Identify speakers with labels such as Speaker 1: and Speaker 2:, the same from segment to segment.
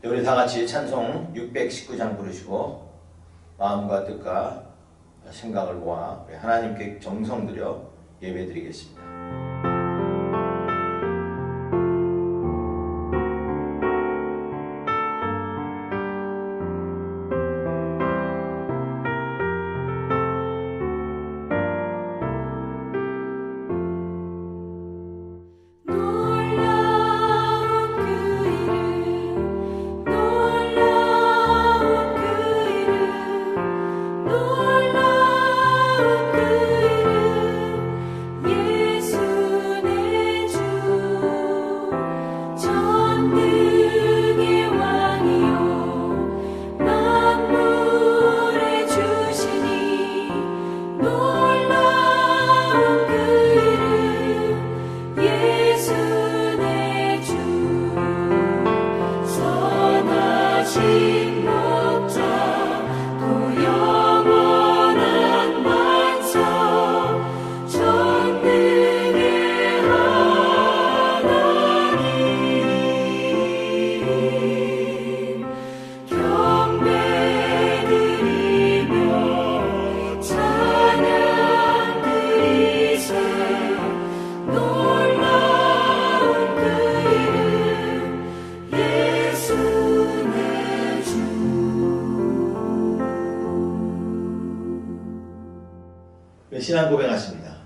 Speaker 1: 우리 다 같이 찬송 619장 부르시고 마음과 뜻과 생각을 모아 하나님께 정성 들여 예배드리겠습니다. 신앙 고백하십니다.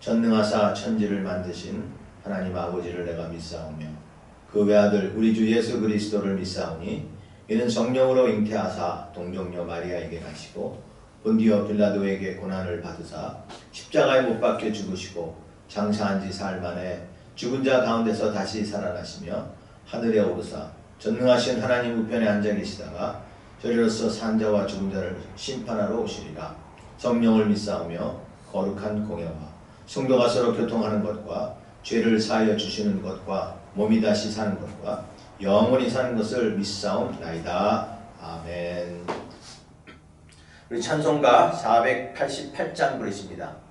Speaker 1: 전능하사 천지를 만드신 하나님 아버지를 내가 믿사오며 그 외아들 우리 주 예수 그리스도를 믿사오니 이는 성령으로 잉태하사 동정녀 마리아에게 나시고 본디오 빌라도에게 고난을 받으사 십자가에 못 박혀 죽으시고 장사한 지 사흘 만에 죽은 자 가운데서 다시 살아나시며 하늘에 오르사 전능하신 하나님 우편에 앉아 계시다가 저리로서 산 자와 죽은 자를 심판하러 오시리라. 성령을 믿사오며 거룩한 공예와 성도가 서로 교통하는 것과 죄를 사하여 주시는 것과 몸이 다시 사는 것과 영원히 사는 것을 믿사옵나이다. 아멘. 우리 찬송가 488장 부르십니다.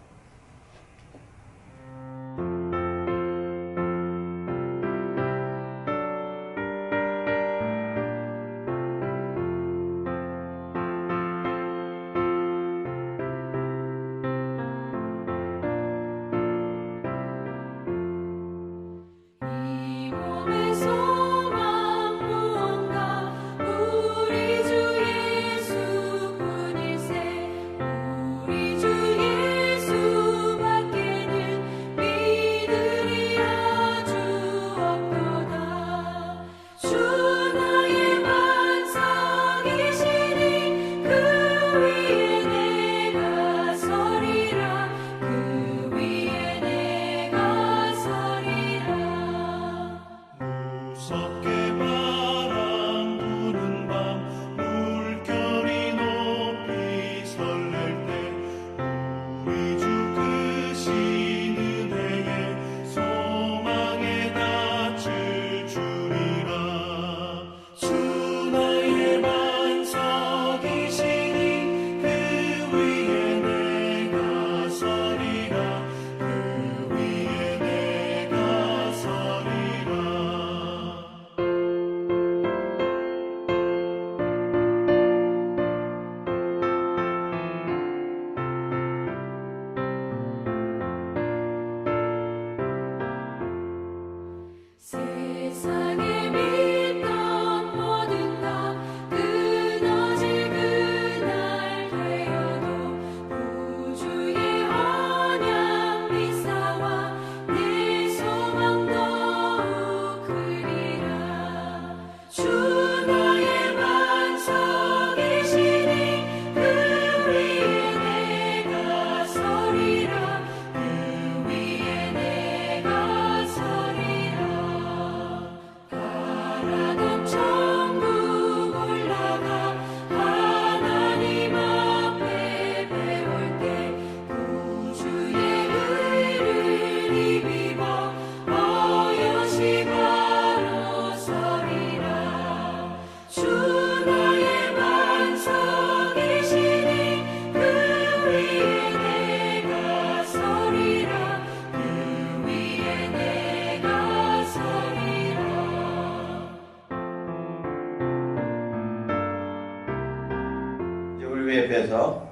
Speaker 1: WF에서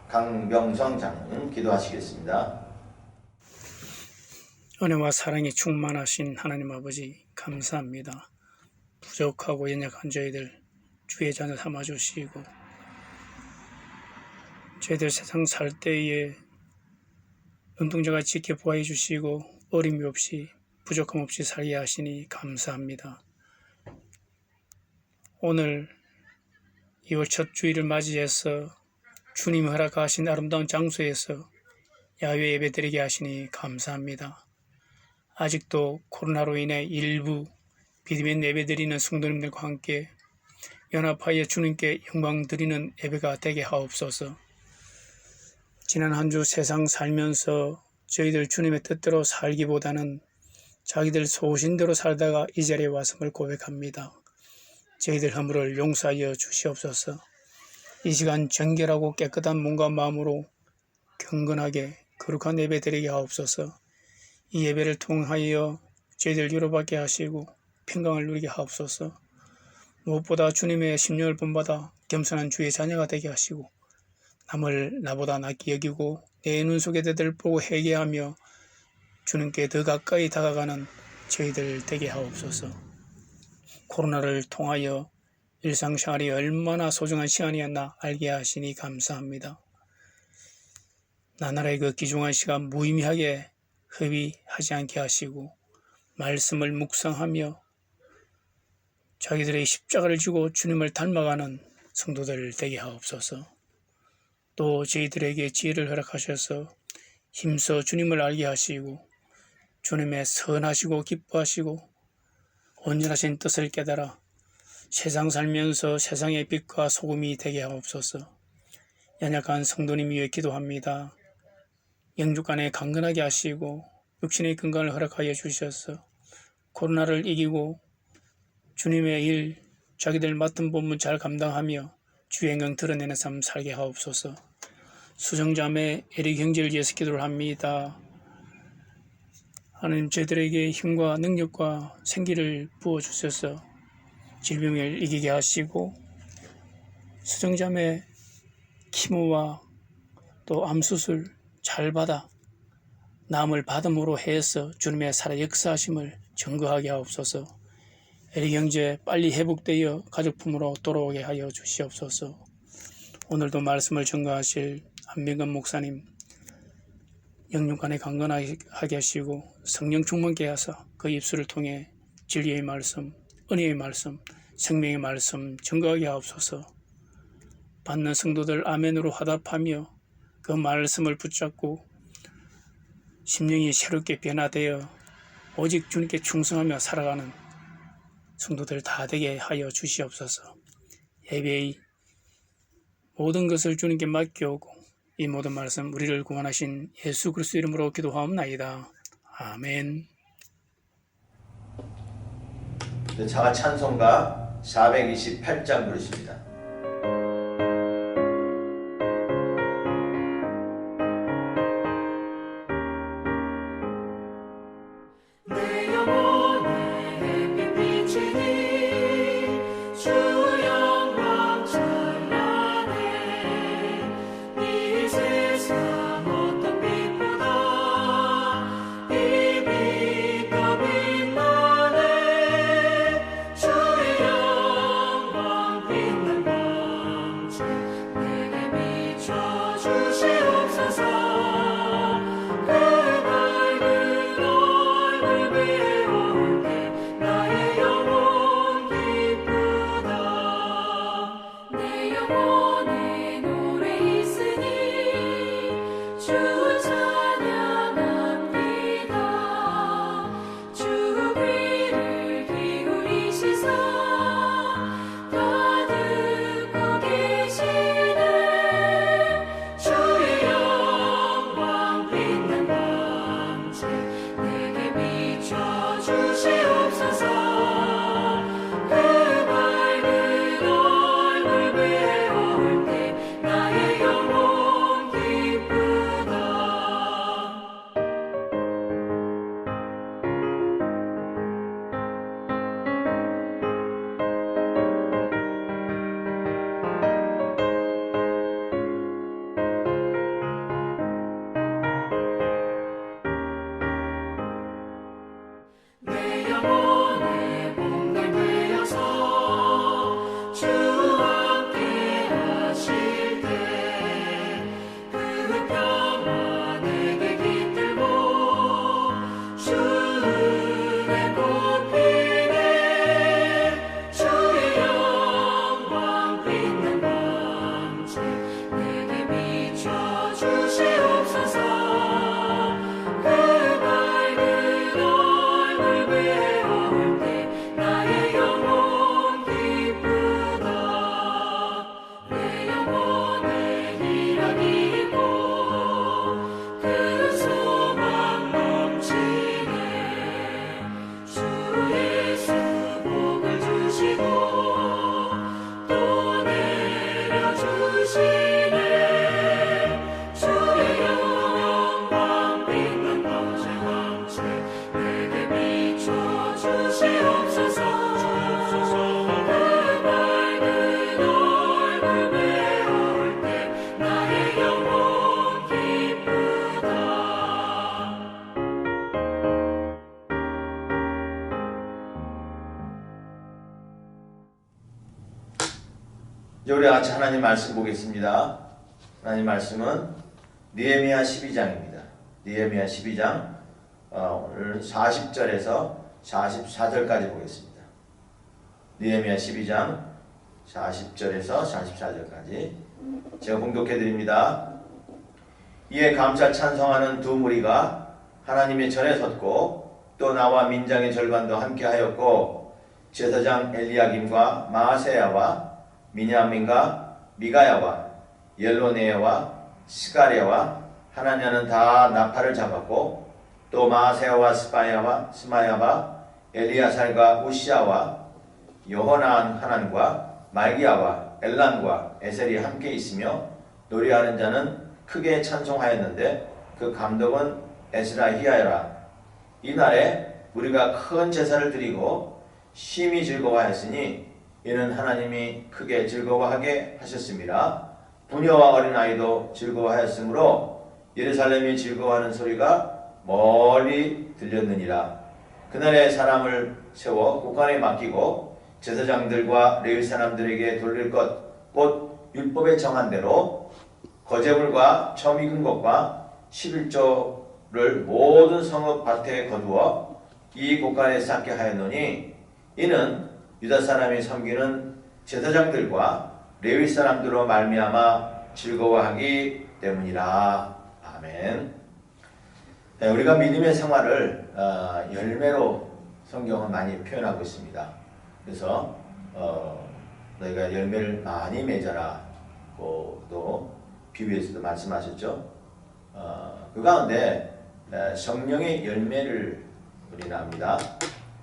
Speaker 1: 강병성 장로님 기도하시겠습니다.
Speaker 2: 은혜와 사랑이 충만하신 하나님 아버지 감사합니다. 부족하고 연약한 저희들 주의 자녀 삼아주시고 저희들 세상 살 때에 눈동자가 지켜보아 주시고 어림이 없이 부족함 없이 살게 하시니 감사합니다. 오늘 2월 첫 주일을 맞이해서 주님 허락하신 아름다운 장소에서 야외 예배드리게 하시니 감사합니다. 아직도 코로나로 인해 일부 비대면 예배드리는 성도님들과 함께 연합하여 주님께 영광 드리는 예배가 되게 하옵소서. 지난 한 주 세상 살면서 저희들 주님의 뜻대로 살기보다는 자기들 소신대로 살다가 이 자리에 왔음을 고백합니다. 저희들 허물을 용서하여 주시옵소서. 이 시간 정결하고 깨끗한 몸과 마음으로 경건하게 거룩한 예배 드리게 하옵소서. 이 예배를 통하여 저희들 위로받게 하시고 평강을 누리게 하옵소서. 무엇보다 주님의 심령을 본받아 겸손한 주의 자녀가 되게 하시고 남을 나보다 낫게 여기고 내 눈 속의 데들 보고 회개하며 주님께 더 가까이 다가가는 저희들 되게 하옵소서. 코로나를 통하여 일상생활이 얼마나 소중한 시간이었나 알게 하시니 감사합니다. 나날의 그 귀중한 시간 무의미하게 허비하지 않게 하시고 말씀을 묵상하며 자기들의 십자가를 지고 주님을 닮아가는 성도들 되게 하옵소서. 또 저희들에게 지혜를 허락하셔서 힘써 주님을 알게 하시고 주님의 선하시고 기뻐하시고 온전하신 뜻을 깨달아 세상 살면서 세상의 빛과 소금이 되게 하옵소서. 연약한 성도님 위해 기도합니다. 영육간에 강건하게 하시고 육신의 건강을 허락하여 주셔서 코로나를 이기고 주님의 일, 자기들 맡은 본분 잘 감당하며 주의 영광 드러내는 삶 살게 하옵소서. 수정자매 에릭 형제를 위해서 기도를 합니다. 하나님 저희들에게 힘과 능력과 생기를 부어주셔서 질병을 이기게 하시고 수정자매 키모와 또 암수술 잘 받아 남을 받음으로 해서 주님의 살아 역사하심을 증거하게 하옵소서. 에릭 형제 빨리 회복되어 가족품으로 돌아오게 하여 주시옵소서. 오늘도 말씀을 증거하실 안민건 목사님 영육간에 강건하게 하시고 성령 충만케 하사 그 입술을 통해 진리의 말씀, 은혜의 말씀, 생명의 말씀 증거하게 하옵소서. 받는 성도들 아멘으로 화답하며 그 말씀을 붙잡고 심령이 새롭게 변화되어 오직 주님께 충성하며 살아가는 성도들 다 되게 하여 주시옵소서. 예배의 모든 것을 주님께 맡겨오고 이 모든 말씀 우리를 구원하신 예수 그리스도 이름으로 기도하옵나이다. 아멘.
Speaker 1: 자가 찬송가 428장 부르십니다.
Speaker 3: 주의 영광 빛난
Speaker 1: 이제 우리 같이 하나님 말씀 보겠습니다. 하나님 말씀은 느헤미야 12장입니다. 느헤미야 12장 오늘 40절에서 44절까지 보겠습니다. 느헤미야 12장 40절에서 44절까지 제가 봉독해 드립니다. 이에 감사 찬송하는 두 무리가 하나님의 전에 섰고 또 나와 민장의 절반도 함께 하였고 제사장 엘리야김과 마아세야와 미냐민과 미가야와 옐로네야와 스가랴와 하나냐는 다 나팔을 잡았고 또 마아세야와 스마야와 엘리야살과 우시야와 여호나한 하난과 말기야와 엘란과 에셀이 함께 있으며 노래하는 자는 크게 찬송하였는데 그 감독은 에스라히야라. 이날에 우리가 큰 제사를 드리고 심히 즐거워하였으니 이는 하나님이 크게 즐거워하게 하셨습니다. 부녀와 어린아이도 즐거워하였으므로 예루살렘이 즐거워하는 소리가 멀리 들렸느니라. 그날에 사람을 세워 국관에 맡기고 제사장들과 레위 사람들에게 돌릴 것 곧 율법에 정한 대로 거제물과 처음 익은 것과 11조를 모든 성읍 밭에 거두어 이 곳간에 쌓게 하였노니 이는 유다 사람이 섬기는 제사장들과 레위 사람들로 말미암아 즐거워하기 때문이라. 아멘. 네, 우리가 믿음의 생활을 열매로 성경은 많이 표현하고 있습니다. 그래서 너희가 열매를 많이 맺어라. 또 비유에서도 말씀하셨죠. 그 가운데 성령의 열매를 우리는 압니다.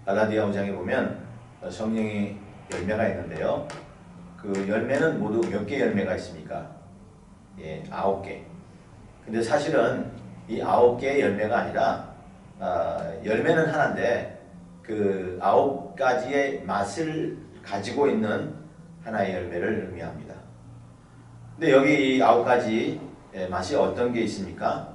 Speaker 1: 갈라디아 5장에 보면 성령의 열매가 있는데요. 그 열매는 모두 몇 개 열매가 있습니까? 예, 9개. 근데 사실은 이 9개의 열매가 아니라 열매는 하나인데 그 9가지의 맛을 가지고 있는 하나의 열매를 의미합니다. 근데 여기 이 9가지 맛이 어떤 게 있습니까?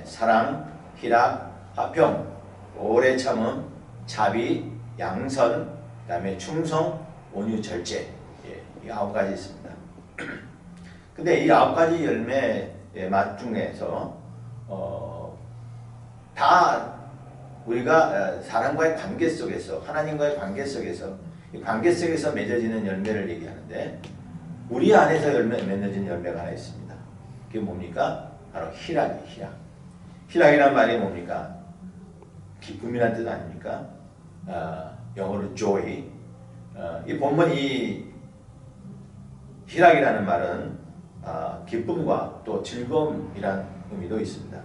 Speaker 1: 사랑, 희락, 화평, 오래 참음, 자비, 양선, 그 다음에 충성, 온유, 절제. 이 9가지 있습니다. 근데 이 9가지 열매의 맛 중에서 다 우리가 사람과의 관계 속에서, 하나님과의 관계 속에서, 이 관계 속에서 맺어지는 열매를 얘기하는데 우리 안에서 맺어진 열매가 하나 있습니다. 그게 뭡니까? 바로 희락이에요. 희락. 희락이란 말이 뭡니까? 기쁨이란 뜻 아닙니까? 영어로 joy. 이 본문 이 희락이라는 말은 기쁨과 또 즐거움이란 의미도 있습니다.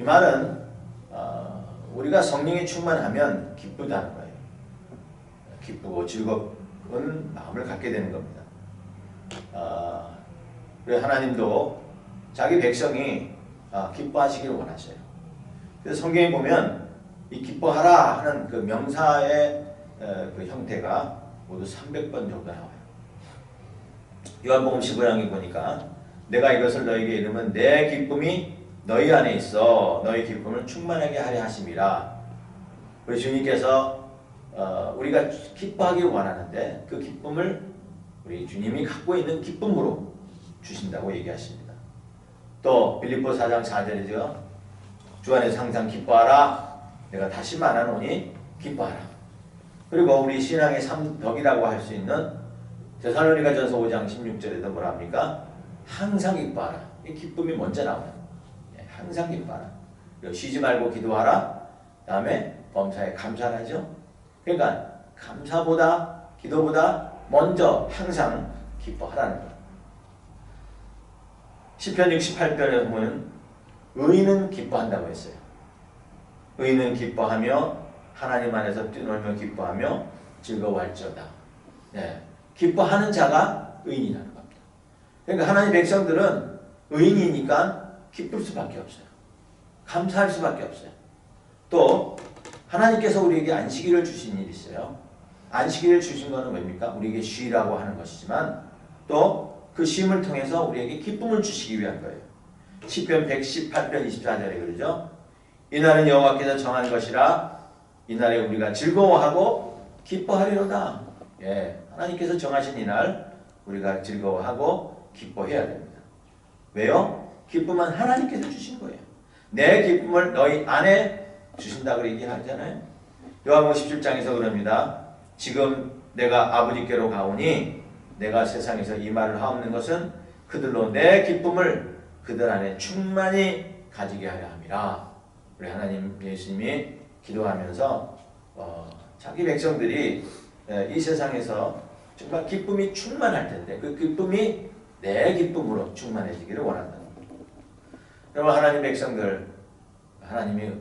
Speaker 1: 이 말은 우리가 성령이 충만하면 기쁘다는 거예요. 기쁘고 즐거운 마음을 갖게 되는 겁니다. 그래서 하나님도 자기 백성이 기뻐하시기를 원하셔요. 그래서 성경에 보면 이 기뻐하라 하는 그 명사의 그 형태가 모두 300번 정도 나와요. 요한복음 15장에 보니까 내가 이것을 너에게 이르면 내 기쁨이 너희 안에 있어 너희 기쁨을 충만하게 하려 하심이라. 우리 주님께서 우리가 기뻐하길 원하는데 그 기쁨을 우리 주님이 갖고 있는 기쁨으로 주신다고 얘기하십니다. 또 빌립보 4장 4절이죠. 주 안에서 항상 기뻐하라. 내가 다시 말하노니 기뻐하라. 그리고 우리 신앙의 덕이라고 할 수 있는 데살로니가전서 5장 16절에도 뭐라 합니까? 항상 기뻐하라. 이 기쁨이 먼저 나와요. 항상 기뻐하라. 그리고 쉬지 말고 기도하라. 다음에 범사에 감사하죠. 그러니까 감사보다 기도보다 먼저 항상 기뻐하라는 거예요. 시편 68편에 보면 의인은 기뻐한다고 했어요. 의인은 기뻐하며 하나님 안에서 뛰놀며 기뻐하며 즐거워할지어다. 네. 기뻐하는 자가 의인이라는 겁니다. 그러니까 하나님 백성들은 의인이니까 기쁠 수밖에 없어요. 감사할 수밖에 없어요. 또 하나님께서 우리에게 안식일을 주신 일이 있어요. 안식일을 주신 것은 뭡니까? 우리에게 쉬라고 하는 것이지만 또 그 쉼을 통해서 우리에게 기쁨을 주시기 위한 거예요. 시편 118편 24절에 그러죠. 이날은 여호와께서 정한 것이라 이날에 우리가 즐거워하고 기뻐하리로다. 예, 하나님께서 정하신 이날 우리가 즐거워하고 기뻐해야 됩니다. 왜요? 기쁨은 하나님께서 주신 거예요. 내 기쁨을 너희 안에 주신다고 얘기하잖아요. 요한복음 17장에서 그럽니다. 지금 내가 아버지께로 가오니 내가 세상에서 이 말을 하옵는 것은 그들로 내 기쁨을 그들 안에 충만히 가지게 하려 함이라. 우리 하나님 예수님이 기도하면서 자기 백성들이 이 세상에서 정말 기쁨이 충만할 텐데 그 기쁨이 내 기쁨으로 충만해지기를 원한다. 여러분 하나님 백성들 하나님이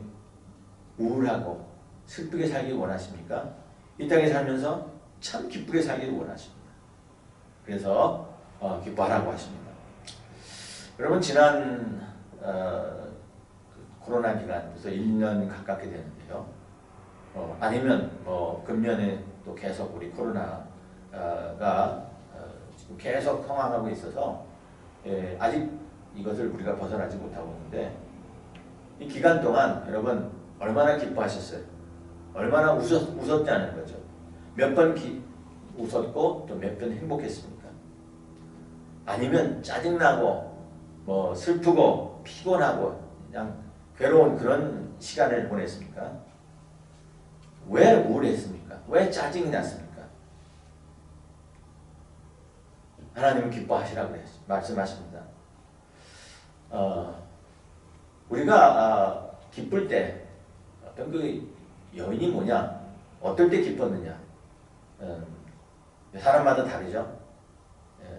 Speaker 1: 우울하고 슬프게 살기 원하십니까? 이 땅에 살면서 참 기쁘게 살기를 원하십니다. 그래서 기뻐하라고 하십니다. 여러분 지난 코로나 기간 벌써 1년 가깝게 되는데요. 아니면 금년에 또 계속 우리 코로나가 지금 계속 상황하고 있어서 아직 이것을 우리가 벗어나지 못하고 있는데 이 기간 동안 여러분 얼마나 기뻐하셨어요? 얼마나 웃었다는 거죠. 몇 번 웃었고 또 몇 번 행복했습니까? 아니면 짜증나고 슬프고 피곤하고 그냥 괴로운 그런 시간을 보냈습니까? 왜 우울했습니까? 왜 짜증이 났습니까? 하나님은 기뻐하시라고 말씀하십니다. 우리가 기쁠 때 어떤 그 여인이 뭐냐? 어떨 때 기뻤느냐? 사람마다 다르죠.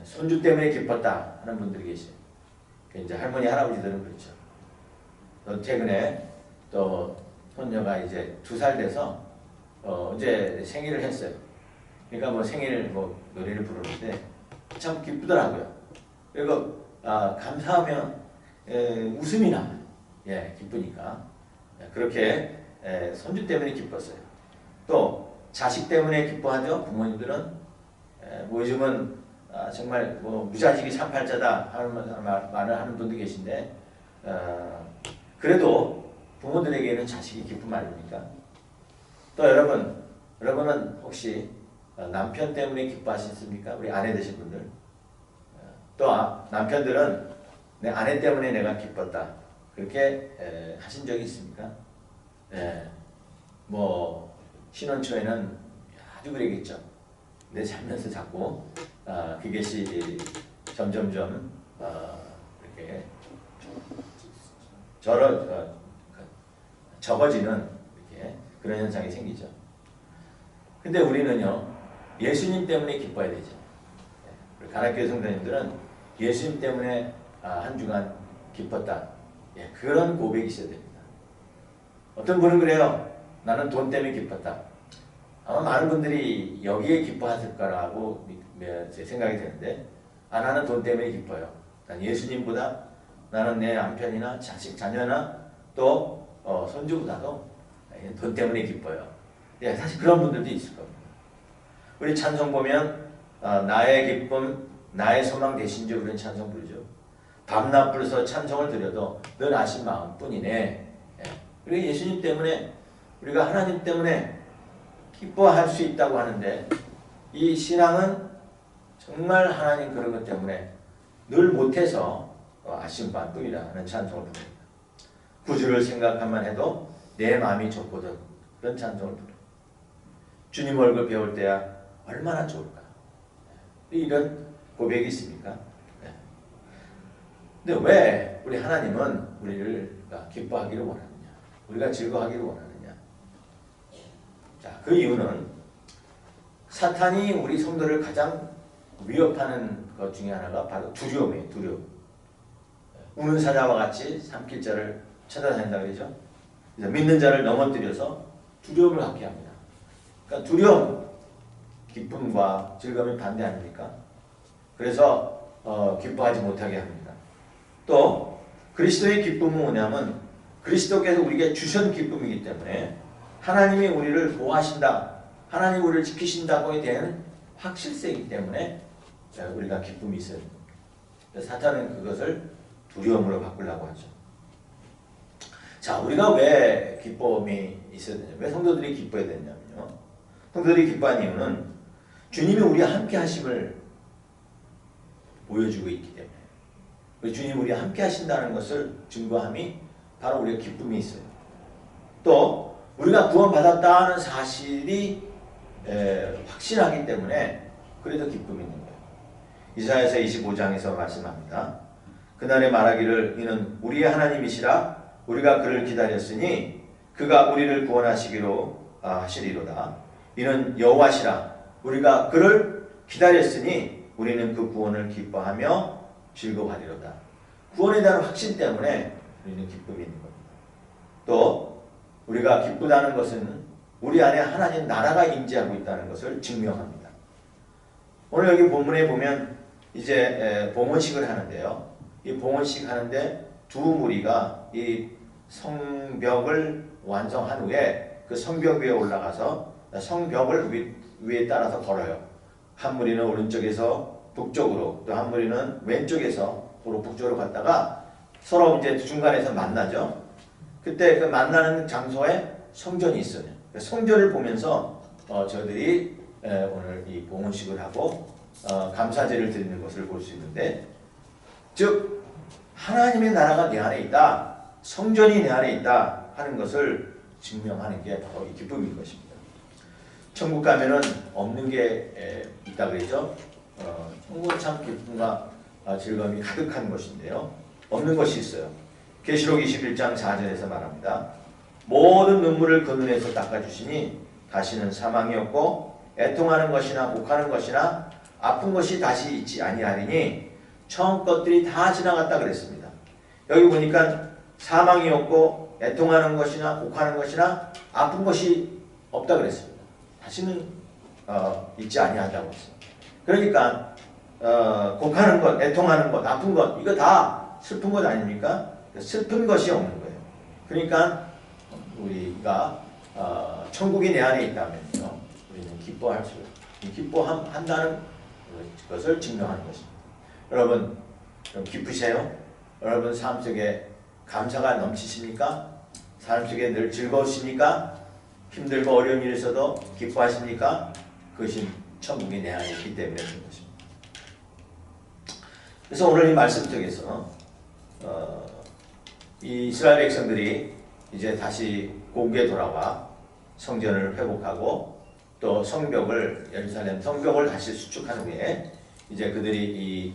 Speaker 1: 손주 때문에 기뻤다 하는 분들이 계세요. 이제 할머니 할아버지들은 그렇죠. 또 최근에 또 손녀가 이제 2살 돼서 이제 생일을 했어요. 그러니까 생일 노래를 부르는데 참 기쁘더라고요. 그리고 감사하면 웃음이 나와요. 기쁘니까. 그렇게 손주 때문에 기뻤어요. 또 자식 때문에 기뻐하죠. 부모님들은 요즘은 정말 무자식이 삼팔자다 하는 말을 하는 분도 계신데 그래도 부모들에게는 자식이 기쁨 아닙니까? 또 여러분은 혹시 남편 때문에 기뻐하셨습니까? 우리 아내 되신 분들. 또 남편들은 내 아내 때문에 내가 기뻤다. 그렇게 하신 적이 있습니까? 신혼 초에는 아주 그러겠죠. 근데 살면서 자꾸 그것이 점점점 이렇게 적어지는 이렇게 그런 현상이 생기죠. 근데 우리는요 예수님 때문에 기뻐야 되죠. 우리 가나교회 성도님들은 예수님 때문에 한 주간 기뻤다. 그런 고백이 있어야 됩니다. 어떤 분은 그래요. 나는 돈 때문에 기뻤다. 아마 많은 분들이 여기에 기뻐하실 거라고 제 생각이 되는데 나는 돈 때문에 기뻐요. 난 예수님보다 나는 내 남편이나 자식, 자녀나 또 손주보다도 돈 때문에 기뻐요. 사실 그런 분들도 있을 겁니다. 우리 찬송 보면 나의 기쁨, 나의 소망 되신 줄 우리는 찬송 부르죠. 밤낮 불서 찬송을 드려도 늘 아신 마음뿐이네. 그리고 예수님 때문에 우리가 하나님 때문에 기뻐할 수 있다고 하는데 이 신앙은 정말 하나님 그런 것 때문에 늘 못해서 아쉬운 밤뿐이라 하는 찬송을 부릅니다. 구주를 생각하만 해도 내 마음이 좋거든. 그런 찬송을 부릅니다. 주님 얼굴 배울 때야 얼마나 좋을까. 이런 고백이 있습니까? 근데 왜 우리 하나님은 우리를 기뻐하기를 원하느냐? 우리가 즐거워하기를 원하느냐? 자, 그 이유는 사탄이 우리 성도를 가장 위협하는 것 중에 하나가 바로 두려움이에요. 두려움. 우는 사자와 같이 삼킬 자를 찾아다닌다 그러죠. 그래서 믿는 자를 넘어뜨려서 두려움을 갖게 합니다. 그러니까 두려움, 기쁨과 즐거움이 반대 아닙니까? 그래서 기뻐하지 못하게 합니다. 또 그리스도의 기쁨은 뭐냐면 그리스도께서 우리에게 주신 기쁨이기 때문에 하나님이 우리를 보호하신다, 하나님이 우리를 지키신다고에 대한 확실성이기 때문에 우리가 기쁨이 있어야 됩니다. 사탄은 그것을 두려움으로 바꾸려고 하죠. 자, 우리가 왜 기쁨이 있어야 되냐? 왜 성도들이 기뻐야 되냐면요. 성도들이 기뻐한 이유는 주님이 우리와 함께 하심을 보여주고 있기 때문에 우리 주님 우리 함께 하신다는 것을 증거함이 바로 우리의 기쁨이 있어요. 또 우리가 구원받았다는 사실이 확신하기 때문에 그래도 기쁨이 있는 거예요. 이사야서 25장에서 말씀합니다. 그날에 말하기를 이는 우리의 하나님이시라 우리가 그를 기다렸으니 그가 우리를 구원하시기로 하시리로다. 이는 여호와시라 우리가 그를 기다렸으니 우리는 그 구원을 기뻐하며 즐거워하리로다. 구원에 대한 확신 때문에 우리는 기쁨이 있는 겁니다. 또 우리가 기쁘다는 것은 우리 안에 하나님 나라가 임재하고 있다는 것을 증명합니다. 오늘 여기 본문에 보면 이제 봉헌식을 하는데요. 이 봉헌식 하는데 두 무리가 이 성벽을 완성한 후에 그 성벽 위에 올라가서 성벽을 위에 따라서 걸어요. 한 무리는 오른쪽에서 북쪽으로 또 한 무리는 왼쪽에서 북쪽으로 갔다가 서로 이제 중간에서 만나죠. 그때 그 만나는 장소에 성전이 있어요. 성전을 보면서 저희들이 오늘 이 봉헌식을 하고 감사제를 드리는 것을 볼 수 있는데, 즉 하나님의 나라가 내 안에 있다, 성전이 내 안에 있다 하는 것을 증명하는 게 바로 이 기쁨인 것입니다. 천국 가면은 없는 게 있다 그러죠. 천국은 참 기쁨과 즐거움이 가득한 것인데요. 없는 것이 있어요. 계시록 21장 4절에서 말합니다. 모든 눈물을 그 눈에서 닦아주시니 다시는 사망이 없고 애통하는 것이나 옥하는 것이나 아픈 것이 다시 있지 아니하리니 처음 것들이 다 지나갔다 그랬습니다. 여기 보니까 사망이 없고 애통하는 것이나 옥하는 것이나 아픈 것이 없다 그랬습니다. 다시는 있지 아니한다고 했습니다. 그러니까 곡하는 것, 애통하는 것, 아픈 것 이거 다 슬픈 것 아닙니까? 슬픈 것이 없는 거예요. 그러니까 우리가 천국이 내 안에 있다면요, 우리는 기뻐할 수, 기뻐한다는 것을 증명하는 것입니다. 여러분 기쁘세요? 여러분 삶 속에 감사가 넘치십니까? 삶 속에 늘 즐거우십니까? 힘들고 어려운 일이 있어도 기뻐하십니까? 그것이 천국이 내 안에 있기 때문에 그런 것입니다. 그래서 오늘 이 말씀 속에서 이 이스라엘 백성들이 이제 다시 고국에 돌아와 성전을 회복하고 또 성벽을, 예루살렘 성벽을 다시 수축한 후에 이제 그들이 이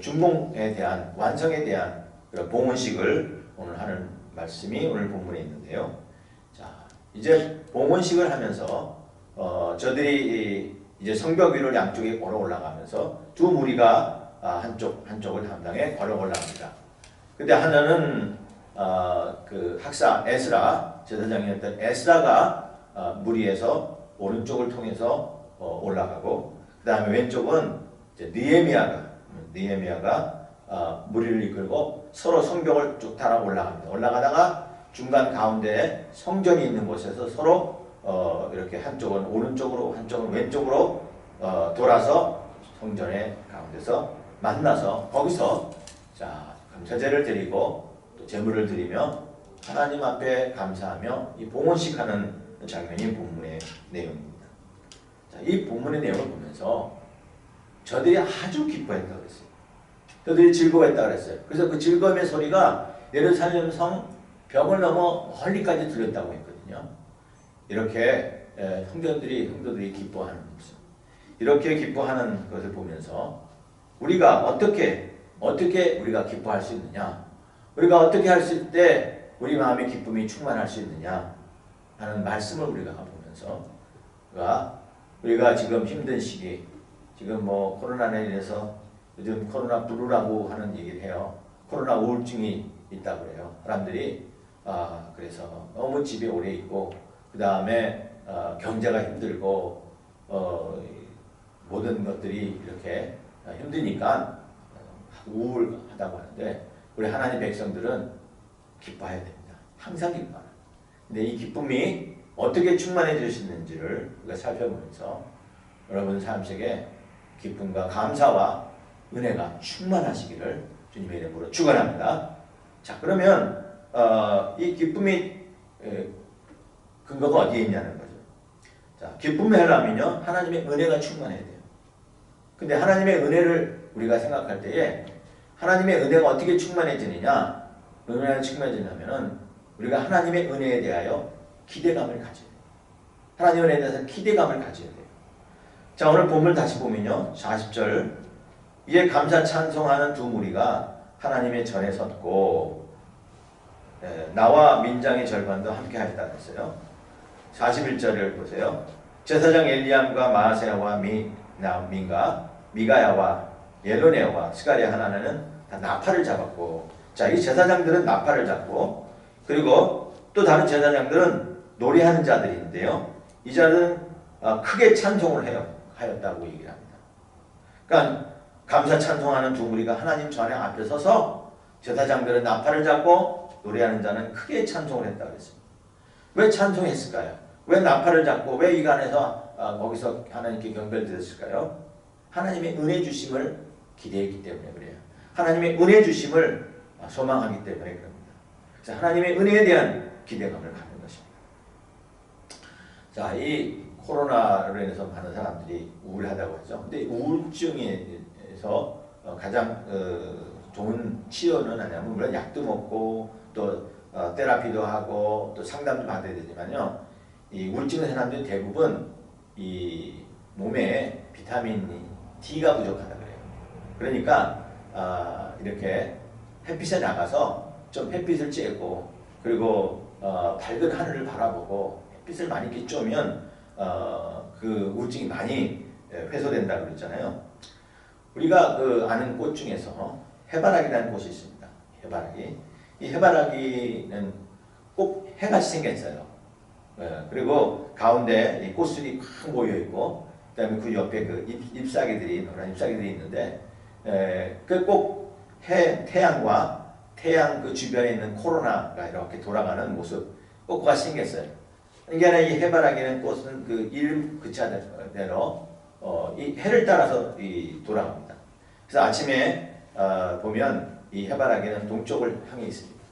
Speaker 1: 준공에 대한, 완성에 대한 그런 봉헌식을 오늘 하는 말씀이 오늘 본문에 있는데요. 자, 이제 봉헌식을 하면서 저들이 이제 성벽 위로 양쪽에 걸어 올라가면서 두 무리가 한쪽을 담당해 걸어 올라갑니다. 근데 하나는 그 학사 에스라, 제사장이었던 에스라가 무리에서 오른쪽을 통해서 올라가고, 그 다음에 왼쪽은 이제 느헤미야가 무리를 이끌고 서로 성벽을 쭉 따라 올라갑니다. 올라가다가 중간 가운데에 성전이 있는 곳에서 서로 이렇게 한쪽은 오른쪽으로 한쪽은 왼쪽으로 돌아서 성전의 가운데서 만나서 거기서 자 감사제를 드리고 또 제물을 드리며 하나님 앞에 감사하며 이 봉헌식 하는 장면이 본문의 내용입니다. 자, 이 본문의 내용을 보면서 저들이 아주 기뻐했다고 그랬어요. 저들이 즐거워했다고 그랬어요. 그래서 그 즐거움의 소리가 예루살렘 성 벽을 넘어 멀리까지 들렸다고 했거든요. 이렇게 성도들이 기뻐하는 모습, 이렇게 기뻐하는 것을 보면서 우리가 어떻게 우리가 기뻐할 수 있느냐, 우리가 어떻게 할 수 있을 때 우리 마음의 기쁨이 충만할 수 있느냐 하는 말씀을 우리가 보면서 우리가 지금 힘든 시기, 지금 뭐 코로나로 인해서 요즘 코로나 블루라고 하는 얘기를 해요. 코로나 우울증이 있다고 그래요. 사람들이 그래서 너무 집에 오래 있고, 그 다음에 경제가 힘들고 모든 것들이 이렇게 힘드니까 우울하다고 하는데, 우리 하나님 백성들은 기뻐해야 됩니다. 항상 기뻐하라. 근데 이 기쁨이 어떻게 충만해질 수 있는지를 우리가 살펴보면서 여러분 삶 속에 기쁨과 감사와 은혜가 충만하시기를 주님의 이름으로 축원합니다. 자, 그러면 이 기쁨이 근거가 어디에 있냐는 거죠. 자, 기쁨을 하려면요 하나님의 은혜가 충만해야 돼요. 근데 하나님의 은혜를 우리가 생각할 때에 하나님의 은혜가 어떻게 충만해지느냐? 은혜가 충만해지냐면은 우리가 하나님의 은혜에 대하여 기대감을 가져야 돼요. 하나님의 은혜에 대해서 기대감을 가져야 돼요. 자, 오늘 본문 다시 보면요. 40절. 이에 감사 찬송하는 두 무리가 하나님의 전에 섰고 나와 민장의 절반도 함께 하였다 그랬어요. 41절을 보세요. 제사장 엘리암과 마아세야와 민가 미가야와 예로네와 스가랴 하나는 다 나팔을 잡았고, 자, 이 제사장들은 나팔을 잡고, 그리고 또 다른 제사장들은 노래하는 자들인데요. 이 자들은 크게 찬송을 하였다고 얘기를 합니다. 그러니까 감사 찬송하는 두 무리가 하나님 전에 앞에 서서 제사장들은 나팔을 잡고 노래하는 자는 크게 찬송을 했다고 했습니다. 왜 찬송했을까요? 왜 나팔을 잡고 왜 이간에서 거기서 하나님께 경배드렸을까요? 하나님의 은혜 주심을 기대했기 때문에 그래요. 하나님의 은혜 주심을 소망하기 때문에 그럽니다. 그래서 하나님의 은혜에 대한 기대감을 갖는 것입니다. 자, 이 코로나로 인해서 많은 사람들이 우울하다고 하죠. 근데 우울증에서 가장 좋은 치료는 아니냐면 물론 약도 먹고 또 테라피도 하고 또 상담도 받아야 되지만요. 이 우울증의 사람들이 대부분 이 몸에 비타민 D가 부족하다 그래요. 그러니까 이렇게 햇빛에 나가서 좀 햇빛을 쬐고 그리고 밝은 하늘을 바라보고 햇빛을 많이 이렇게 쬐면 그 우울증이 많이 해소된다고 그랬잖아요. 우리가 그 아는 꽃 중에서 해바라기라는 꽃이 있습니다. 해바라기. 이 해바라기는 꼭 해같이 생겼어요. 그리고 가운데 이 꽃술이 꽉 모여 있고, 그다음에 그 옆에 그 잎사귀들이 노란 잎사귀들이 있는데, 그 꼭 태양과 태양 그 주변에 있는 코로나가 이렇게 돌아가는 모습 꼭 같이 생겼어요. 그러니까 이 해바라기는 꽃은 그 이름 그자대로 이 해를 따라서 돌아갑니다. 그래서 아침에 보면 이 해바라기는 동쪽을 향해 있습니다.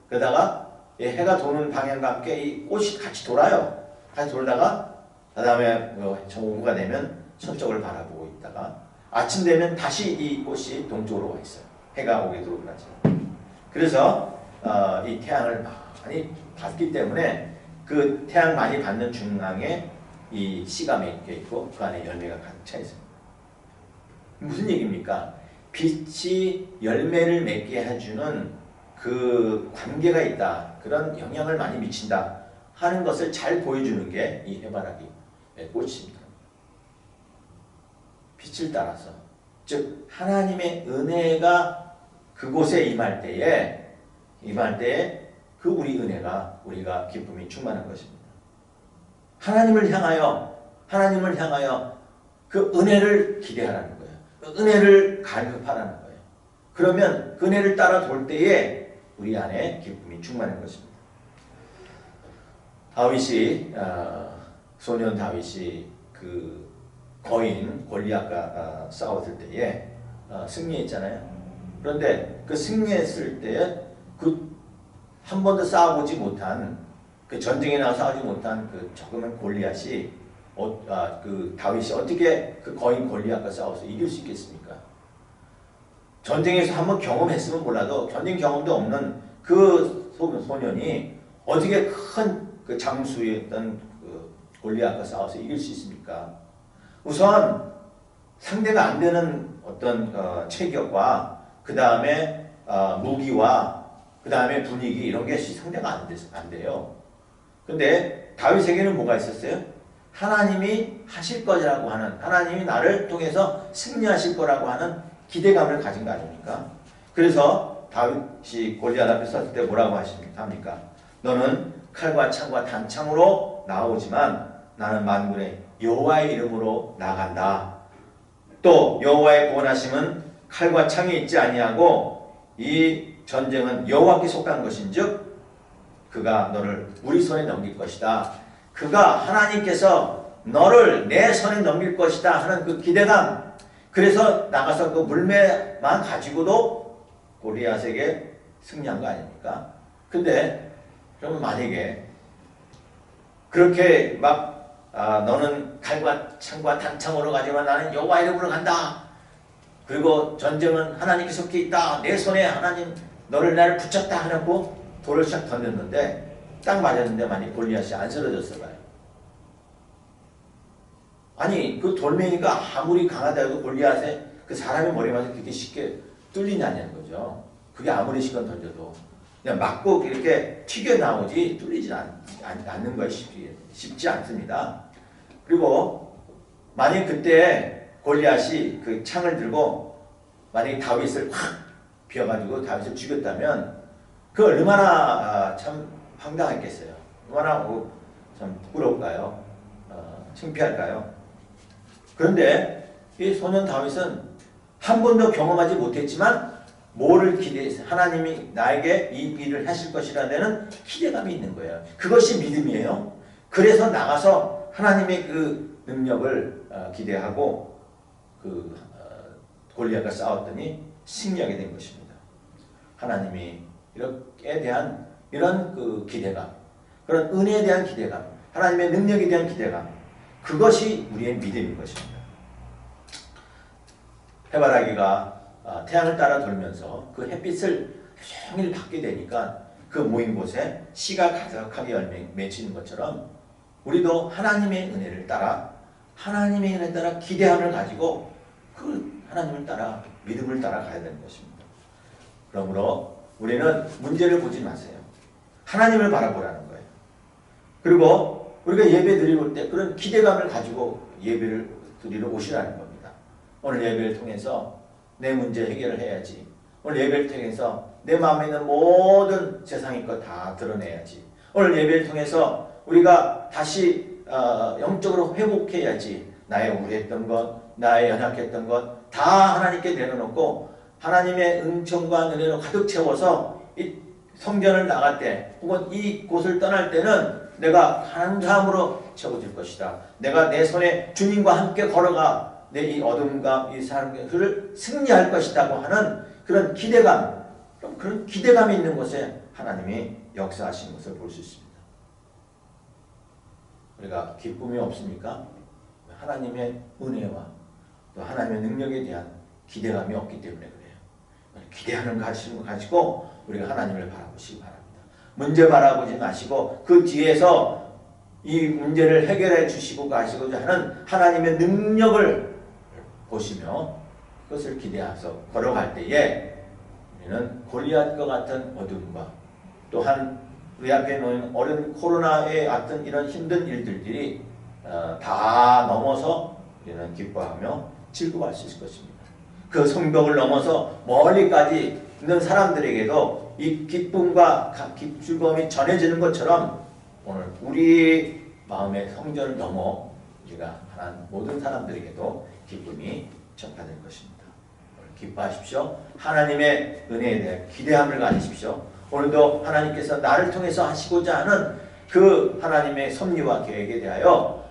Speaker 1: 그러다가 이 해가 도는 방향과 함께 이 꽃이 같이 돌아요. 같이 돌다가 그 다음에 오후가 되면 서쪽을 바라보고 있다가 아침 되면 다시 이 꽃이 동쪽으로 와 있어요. 해가 오게 들어오고 나죠. 그래서 이 태양을 많이 받기 때문에 그 태양 많이 받는 중앙에 이 씨가 맺혀 있고 그 안에 열매가 가득 차 있습니다. 무슨 얘기입니까? 빛이 열매를 맺게 해주는 그 관계가 있다. 그런 영향을 많이 미친다 하는 것을 잘 보여주는 게 이 해바라기 꽃입니다. 빛을 따라서, 즉 하나님의 은혜가 그곳에 임할 때에 그 우리 은혜가 우리가 기쁨이 충만한 것입니다. 하나님을 향하여 그 은혜를 기대하라는 거예요. 그 은혜를 갈급하라는 거예요. 그러면 그 은혜를 따라 돌 때에 우리 안에 기쁨이 충만한 것입니다. 다윗이 소년 다윗이 그 거인 골리앗과 싸웠을 때에 승리했잖아요. 그런데 그 승리했을 때에 그 한 번도 싸워보지 못한 그 전쟁에 나가 싸우지 못한 그 조그만 골리앗이 그 다윗이 어떻게 그 거인 골리앗과 싸워서 이길 수 있겠습니까? 전쟁에서 한번 경험했으면 몰라도 전쟁 경험도 없는 그 소년이 어떻게 큰 그 장수였던 그 골리앗과 싸워서 이길 수 있습니까? 우선 상대가 안 되는 어떤 체격과 그 다음에 무기와 그 다음에 분위기 이런 게 상대가 안 돼요. 근데 다윗에게는 뭐가 있었어요? 하나님이 하실 거라고 하는, 하나님이 나를 통해서 승리하실 거라고 하는 기대감을 가진 거 아닙니까? 그래서 다윗이 골리앗 앞에 섰을 때 뭐라고 합니까? 너는 칼과 창과 단창으로 나오지만 나는 만군의 여호와의 이름으로 나간다. 또 여호와의 구원하심은 칼과 창이 있지 아니하고 이 전쟁은 여호와께 속한 것인즉 그가 너를 우리 손에 넘길 것이다. 그가 하나님께서 너를 내 손에 넘길 것이다 하는 그 기대감. 그래서 나가서 그 물매만 가지고도 골리앗에게 승리한 거 아닙니까? 근데 그러면 만약에 그렇게 막 너는 칼과 창과 단창으로 가지만 나는 여호와 이름으로 간다. 그리고 전쟁은 하나님께 속해 있다. 내 손에 하나님 너를 나를 붙였다 해놓고 돌을 싹 던졌는데 딱 맞았는데 만약 골리앗이 안 쓰러졌어 봐요. 아니 그 돌멩이가 아무리 강하다 해도 골리앗에 그 사람의 머리 맞아 그렇게 쉽게 뚫리냐는 거죠. 그게 아무리 시간 던져도 그냥 맞고 이렇게 튀겨나오지 뚫리지 않는 것이 쉽지 않습니다. 그리고 만약 그때 골리앗이 그 창을 들고 만약에 다윗을 확 비워가지고 다윗을 죽였다면 그 얼마나 참 황당했겠어요. 얼마나 참 부끄러울까요? 창피할까요? 그런데 이 소년 다윗은 한 번도 경험하지 못했지만 뭐를 기대해서 하나님이 나에게 이 일을 하실 것이라는 기대감이 있는 거예요. 그것이 믿음이에요. 그래서 나가서 하나님의 그 능력을 기대하고 그 골리앗과 싸웠더니 승리하게 된 것입니다. 하나님이 이렇게 대한 이런 그 기대감, 그런 은혜에 대한 기대감, 하나님의 능력에 대한 기대감, 그것이 우리의 믿음인 것입니다. 해바라기가 태양을 따라 돌면서 그 햇빛을 종일 받게 되니까 그 모인 곳에 씨가 가득하게 맺히는 것처럼 우리도 하나님의 은혜를 따라 하나님의 은혜를 따라 기대함을 가지고 그 하나님을 따라 믿음을 따라 가야 되는 것입니다. 그러므로 우리는 문제를 보지 마세요. 하나님을 바라보라는 거예요. 그리고 우리가 예배 드리고 때 그런 기대감을 가지고 예배를 드리러 오시라는 겁니다. 오늘 예배를 통해서 내 문제 해결을 해야지. 오늘 예배를 통해서 내 마음에 있는 모든 세상의 것 다 드러내야지. 오늘 예배를 통해서 우리가 다시 영적으로 회복해야지. 나의 우울했던 것, 나의 연약했던 것 다 하나님께 내려놓고 하나님의 은총과 은혜로 가득 채워서 이 성전을 나갈 때 혹은 이 곳을 떠날 때는 내가 감사함으로 채워질 것이다. 내가 내 손에 주님과 함께 걸어가 내 이 어둠과 이 사람을 승리할 것이라고 하는 그런 기대감, 그런 기대감이 있는 곳에 하나님이 역사하신 것을 볼 수 있습니다. 우리가 기쁨이 없습니까? 하나님의 은혜와 또 하나님의 능력에 대한 기대감이 없기 때문에 그래요. 기대하는 가심을 가지고 우리가 하나님을 바라보시기 바랍니다. 문제 바라보지 마시고 그 뒤에서 이 문제를 해결해 주시고 가시고자 하는 하나님의 능력을 보시며 그것을 기대해서 걸어갈 때에 우리는 골리앗과 같은 어둠과 또한 우리 앞에 놓인 어려운 코로나의 어떤 이런 힘든 일들이 다 넘어서 우리는 기뻐하며 즐거워할 수 있을 것입니다. 그 성벽을 넘어서 멀리까지 있는 사람들에게도 이 기쁨과 즐거움이 전해지는 것처럼 오늘 우리 마음의 성전을 넘어 우리가 하나님 모든 사람들에게도 기쁨이 전파될 것입니다. 오늘 기뻐하십시오. 하나님의 은혜에 대해 기대함을 가지십시오. 오늘도 하나님께서 나를 통해서 하시고자 하는 그 하나님의 섭리와 계획에 대하여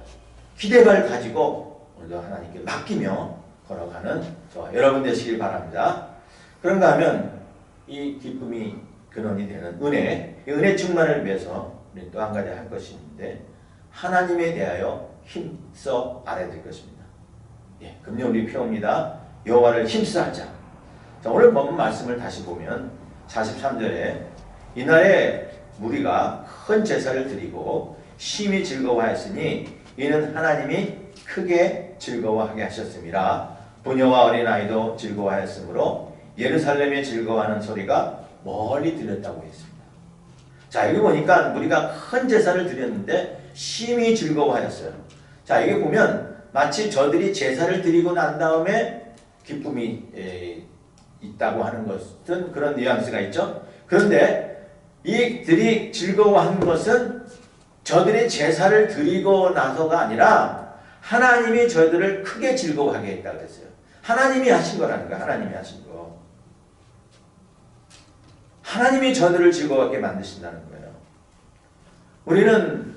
Speaker 1: 기대감을 가지고 오늘도 하나님께 맡기며 걸어가는 저와 여러분 되시길 바랍니다. 그런가 하면 이 기쁨이 근원이 되는 은혜, 이 은혜 충만을 위해서 우리 또 한 가지 할 것이 있는데 하나님에 대하여 힘써 알아야 될 것입니다. 예, 금요 우리 표입니다. 여호와를 힘써 하자. 자, 오늘 본 말씀을 다시 보면 43절에 이날에 무리가 큰 제사를 드리고 심히 즐거워하였으니 이는 하나님이 크게 즐거워하게 하셨음이라. 부녀와 어린아이도 즐거워하였으므로 예루살렘에 즐거워하는 소리가 멀리 들렸다고 했습니다. 자, 여기 보니까 우리가 큰 제사를 드렸는데 심히 즐거워하였어요. 자, 여기 보면 마치 저들이 제사를 드리고 난 다음에 기쁨이 있다고 하는 것은 그런 뉘앙스가 있죠. 그런데 이들이 즐거워한 것은 저들이 제사를 드리고 나서가 아니라 하나님이 저들을 크게 즐거워하게 했다고 했어요. 하나님이 하신 거라는 거야. 하나님이 하신 거. 하나님이 저들을 즐거워하게 만드신다는 거예요. 우리는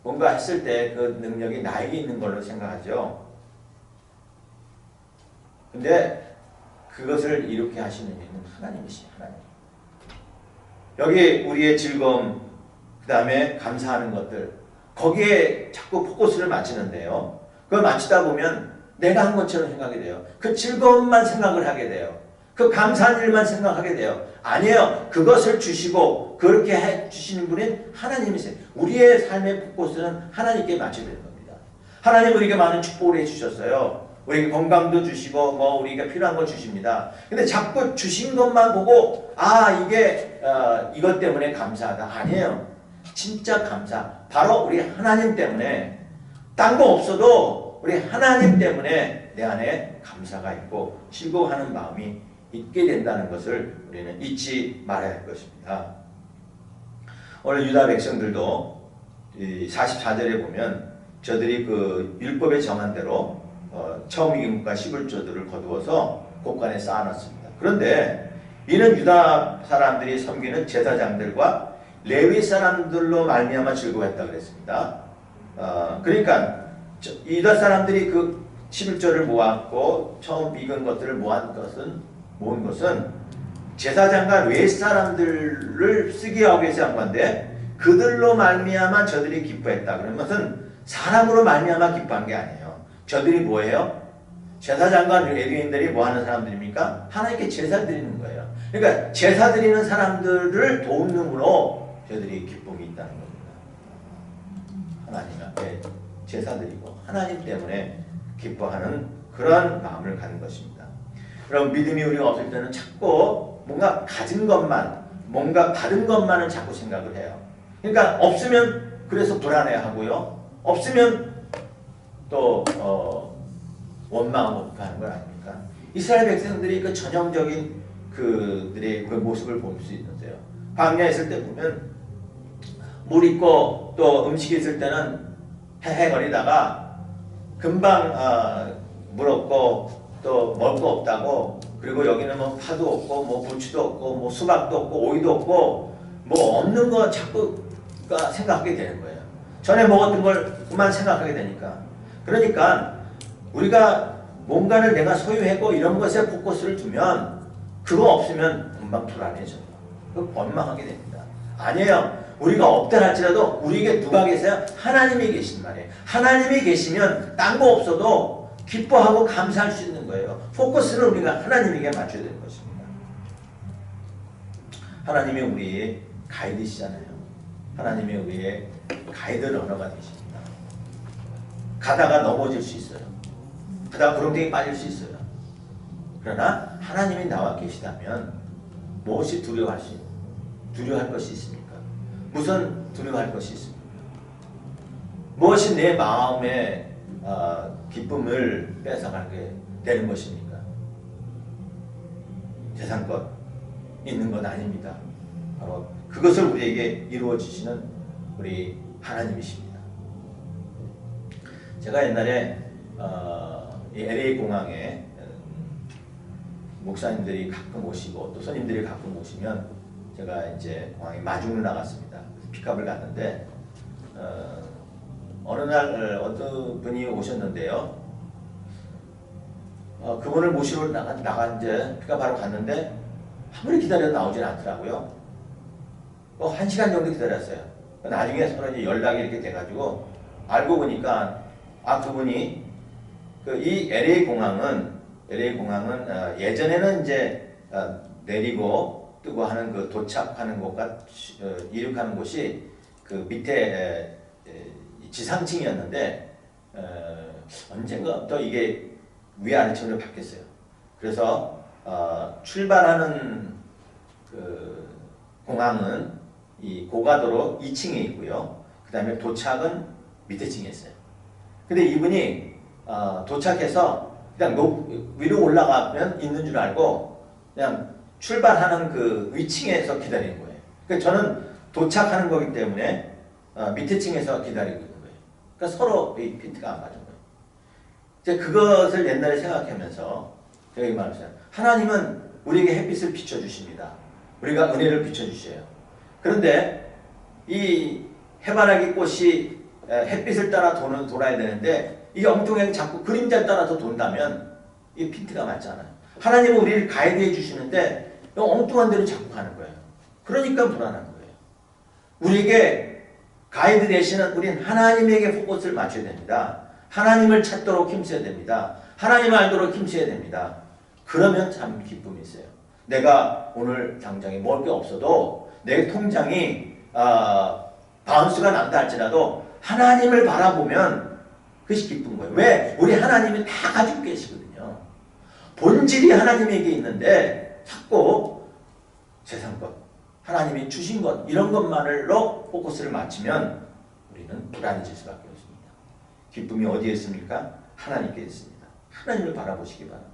Speaker 1: 뭔가 했을 때 그 능력이 나에게 있는 걸로 생각하죠. 근데 그것을 이렇게 하시는 이는 하나님이시죠. 하나님. 여기 우리의 즐거움, 그 다음에 감사하는 것들, 거기에 자꾸 포커스를 맞추는데요. 그걸 맞추다 보면 내가 한 것처럼 생각이 돼요. 그 즐거움만 생각을 하게 돼요. 그 감사한 일만 생각하게 돼요. 아니에요. 그것을 주시고 그렇게 해주시는 분은 하나님이세요. 우리의 삶의 포커스는 하나님께 맞춰야 되는 겁니다. 하나님 우리에게 많은 축복을 해주셨어요. 우리에게 건강도 주시고 뭐 우리가 필요한 걸 주십니다. 근데 자꾸 주신 것만 보고 이게 이것 때문에 감사하다. 아니에요. 진짜 감사. 바로 우리 하나님 때문에 딴 거 없어도 우리 하나님 때문에 내 안에 감사가 있고 즐거워하는 마음이 있게 된다는 것을 우리는 잊지 말아야 할 것입니다. 오늘 유다 백성들도 44절에 보면 저들이 그 율법에 정한 대로 처음 이김과 11조들을 거두어서 곳간에 쌓아놨습니다. 그런데 이는 유다 사람들이 섬기는 제사장들과 레위 사람들로 말미암아 즐거워했다 그랬습니다. 그러니까 유다 사람들이 그 11조를 모았고 처음 익은 것들을 모은 것은 제사장과 레위 사람들을 쓰기 하기 위해서 한 건데 그들로 말미암아 저들이 기뻐했다. 그런 것은 사람으로 말미암아 기뻐한 게 아니에요. 저들이 뭐예요? 제사장과 레위인들이 뭐 하는 사람들입니까? 하나님께 제사 드리는 거예요. 그러니까 제사 드리는 사람들을 도움으로 저들이 기쁨이 있다는 겁니다. 하나님 앞에 제사 드리고 하나님 때문에 기뻐하는 그런 마음을 갖는 것입니다. 그럼 믿음이 우리가 없을 때는 자꾸 뭔가 가진 것만, 뭔가 받은 것만을 자꾸 생각을 해요. 그러니까 없으면 그래서 불안해하고요. 없으면 또 원망하고 하는 건 아닙니까? 이스라엘 백성들이 그 전형적인 그들의 그 모습을 볼 수 있는데요. 광야에 있을 때 보면 물 있고 또 음식이 있을 때는 헤헤거리다가 금방 물 없고 또 먹을 거 없다고, 그리고 여기는 뭐 파도 없고 뭐 부추도 없고 뭐 수박도 없고 오이도 없고 뭐 없는 거 자꾸 생각하게 되는 거예요. 전에 먹었던 걸 그만 생각하게 되니까. 그러니까 우리가 뭔가를 내가 소유하고 이런 것에 포커스를 두면 그거 없으면 금방 불안해져요. 원망하게 됩니다. 아니에요. 우리가 없다 할지라도 우리에게 누가 계세요? 하나님이 계신 말이에요. 하나님이 계시면 딴 거 없어도 기뻐하고 감사할 수 있는 거예요. 포커스를 우리가 하나님에게 맞춰야 되는 것입니다. 하나님이 우리의 가이드시잖아요. 하나님이 우리의 가이드 러너가 되십니다. 가다가 넘어질 수 있어요. 가다가 구렁텅이 빠질 수 있어요. 그러나 하나님이 나와 계시다면 무엇이 두려워할 것이 있습니까? 무슨 두려워할 것이 있습니까? 무엇이 내 마음의 기쁨을 뺏어가게 되는 것입니까? 세상껏 있는 건 아닙니다. 바로 그것을 우리에게 이루어 주시는 우리 하나님이십니다. 제가 옛날에 이 LA 공항에 목사님들이 가끔 오시고 또 손님들이 가끔 오시면 제가 이제 공항에 마중을 나갔습니다. 픽업을 갔는데 어느 날 어떤 분이 오셨는데요. 그분을 모시러 나간 이제 픽업하러 갔는데 아무리 기다려도 나오질 않더라고요. 1시간 정도 기다렸어요. 나중에 서로 이제 연락이 이렇게 돼가지고 알고 보니까 그분이 이 LA 공항은 예전에는 이제 내리고 뜨고 하는 그 도착하는 곳과 이륙하는 곳이 그 밑에 지상층이었는데 언젠가 또 이게 위아래층으로 바뀌었어요. 그래서 출발하는 그 공항은 이 고가도로 2층에 있고요. 그 다음에 도착은 밑에 층에 있어요. 근데 이분이 도착해서 그냥 위로 올라가면 있는 줄 알고 그냥 출발하는 그 위층에서 기다리는 거예요. 그러니까 저는 도착하는 거기 때문에 밑에 층에서 기다리고 있는 거예요. 그러니까 서로 이 피트가 안 맞은 거예요. 이제 그것을 옛날에 생각하면서 제가 이 말을 했어요. 하나님은 우리에게 햇빛을 비춰주십니다. 우리가 은혜를 비춰주셔요. 그런데 이 해바라기 꽃이 햇빛을 따라 돌아야 되는데 이 엉뚱하게 자꾸 그림자를 따라서 돈다면 이 핀트가 맞잖아요. 하나님은 우리를 가이드해 주시는데 엉뚱한 대로 자꾸 가는 거예요. 그러니까 불안한 거예요. 우리에게 가이드 되시는 우린 하나님에게 포커스를 맞춰야 됩니다. 하나님을 찾도록 힘써야 됩니다. 하나님 알도록 힘써야 됩니다. 그러면 참 기쁨이 있어요. 내가 오늘 당장에 먹을 게 없어도 내 통장이 바운스가 난다 할지라도 하나님을 바라보면 그것이 기쁜 거예요. 왜? 우리 하나님이 다 가지고 계시거든요. 본질이 하나님에게 있는데 자꾸 세상 것, 하나님이 주신 것 이런 것만으로 포커스를 맞추면 우리는 불안해질 수밖에 없습니다. 기쁨이 어디에 있습니까? 하나님께 있습니다. 하나님을 바라보시기 바랍니다.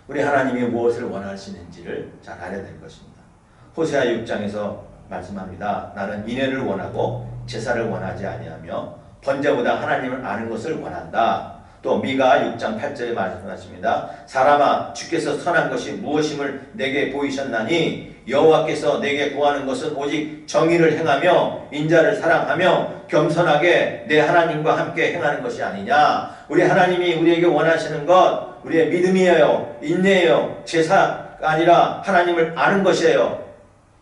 Speaker 1: 우리 하나님이 무엇을 원하시는지를 잘 알아야 될 것입니다. 호세아 6장에서 말씀합니다. 나는 인애를 원하고 제사를 원하지 아니하며 번제보다 하나님을 아는 것을 원한다. 또 미가 6장 8절에 말씀하십니다. 사람아 주께서 선한 것이 무엇임을 내게 보이셨나니 여호와께서 내게 구하는 것은 오직 정의를 행하며 인자를 사랑하며 겸손하게 내 하나님과 함께 행하는 것이 아니냐. 우리 하나님이 우리에게 원하시는 것 우리의 믿음이에요. 인내예요. 제사가 아니라 하나님을 아는 것이에요.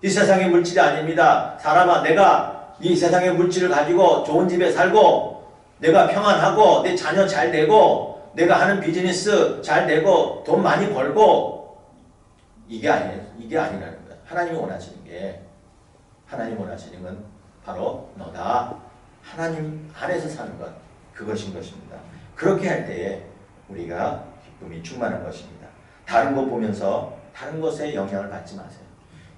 Speaker 1: 이 세상의 물질이 아닙니다. 사람아 내가 이 세상의 물질을 가지고 좋은 집에 살고 내가 평안하고 내 자녀 잘 되고 내가 하는 비즈니스 잘 되고 돈 많이 벌고 이게 아니라는 거예요. 하나님이 원하시는 게 하나님 원하시는 건 바로 너다. 하나님 안에서 사는 것 그것인 것입니다. 그렇게 할 때에 우리가 기쁨이 충만한 것입니다. 다른 것 보면서 다른 것에 영향을 받지 마세요.